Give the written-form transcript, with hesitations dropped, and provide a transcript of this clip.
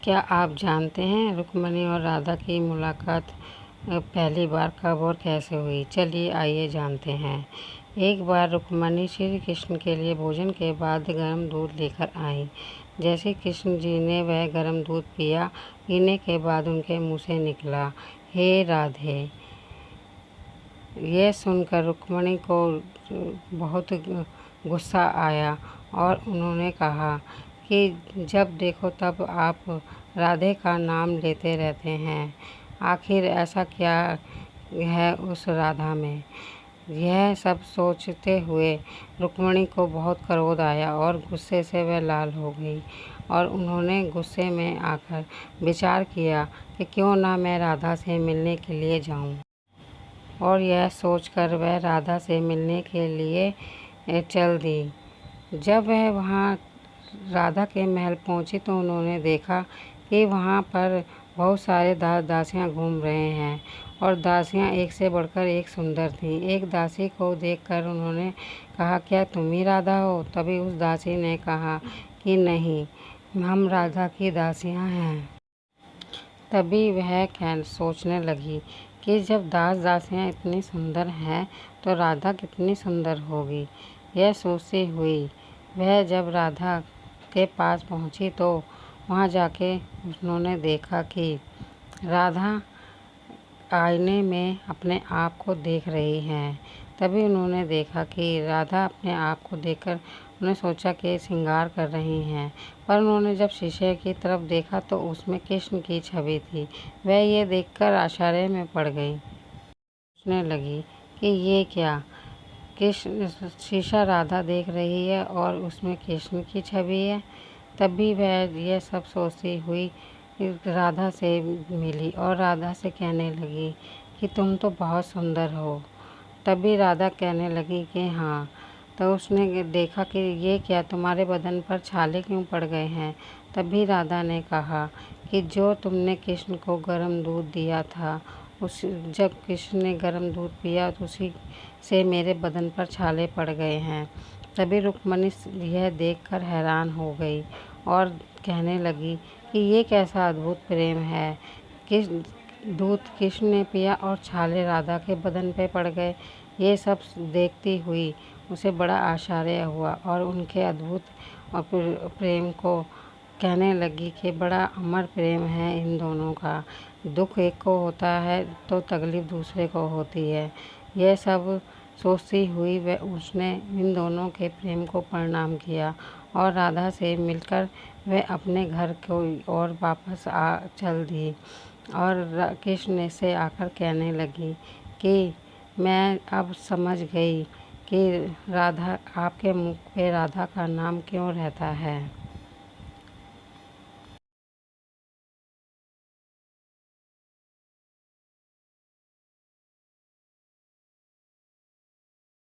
क्या आप जानते हैं रुक्मिणी और राधा की मुलाकात पहली बार कब और कैसे हुई? चलिए आइए जानते हैं। एक बार रुक्मिणी श्री कृष्ण के लिए भोजन के बाद गर्म दूध लेकर आई। जैसे कृष्ण जी ने वह गर्म दूध पिया, पीने के बाद उनके मुंह से निकला, हे राधे। यह सुनकर रुक्मिणी को बहुत गुस्सा आया और उन्होंने कहा कि जब देखो तब आप राधे का नाम लेते रहते हैं। आखिर ऐसा क्या है उस राधा में? यह सब सोचते हुए रुक्मिणी को बहुत क्रोध आया और गुस्से से वह लाल हो गई और उन्होंने गुस्से में आकर विचार किया कि क्यों ना मैं राधा से मिलने के लिए जाऊं। और यह सोचकर वह राधा से मिलने के लिए चल दी। जब वह वहाँ राधा के महल पहुँची तो उन्होंने देखा कि वहाँ पर बहुत सारे दास दासियाँ घूम रहे हैं और दासियाँ एक से बढ़कर एक सुंदर थीं। एक दासी को देखकर उन्होंने कहा, क्या तुम ही राधा हो? तभी उस दासी ने कहा कि नहीं, हम राधा की दासियाँ हैं। तभी वह सोचने लगी कि जब दास दासियाँ इतनी सुंदर हैं तो राधा कितनी सुंदर होगी। यह सोचती हुई वह जब राधा के पास पहुंची तो वहां जाके उन्होंने देखा कि राधा आईने में अपने आप को देख रही हैं। तभी उन्होंने देखा कि राधा अपने आप को देखकर उन्होंने सोचा कि श्रृंगार कर रही हैं, पर उन्होंने जब शीशे की तरफ देखा तो उसमें कृष्ण की छवि थी। वह ये देखकर आश्चर्य में पड़ गई। सोचने लगी कि ये क्या, कृष्ण शीशा राधा देख रही है और उसमें कृष्ण की छवि है। तभी वह यह सब सोचती हुई राधा से मिली और राधा से कहने लगी कि तुम तो बहुत सुंदर हो। तभी राधा कहने लगी कि हाँ। तो उसने देखा कि ये क्या, तुम्हारे बदन पर छाले क्यों पड़ गए हैं? तभी राधा ने कहा कि जो तुमने कृष्ण को गर्म दूध दिया था, जब कृष्ण ने गर्म दूध पिया तो उसी से मेरे बदन पर छाले पड़ गए हैं। तभी रुक्मिणी यह देखकर हैरान हो गई और कहने लगी कि ये कैसा अद्भुत प्रेम है। किस दूध कृष्ण ने पिया और छाले राधा के बदन पे पड़ गए। ये सब देखती हुई उसे बड़ा आश्चर्य हुआ और उनके अद्भुत प्रेम को कहने लगी कि बड़ा अमर प्रेम है इन दोनों का। दुख एक को होता है तो तकलीफ दूसरे को होती है। यह सब सोचती हुई उसने इन दोनों के प्रेम को प्रणाम किया और राधा से मिलकर वह अपने घर को और वापस चल दी। और कृष्ण से आकर कहने लगी कि मैं अब समझ गई कि राधा, आपके मुख पे राधा का नाम क्यों रहता है।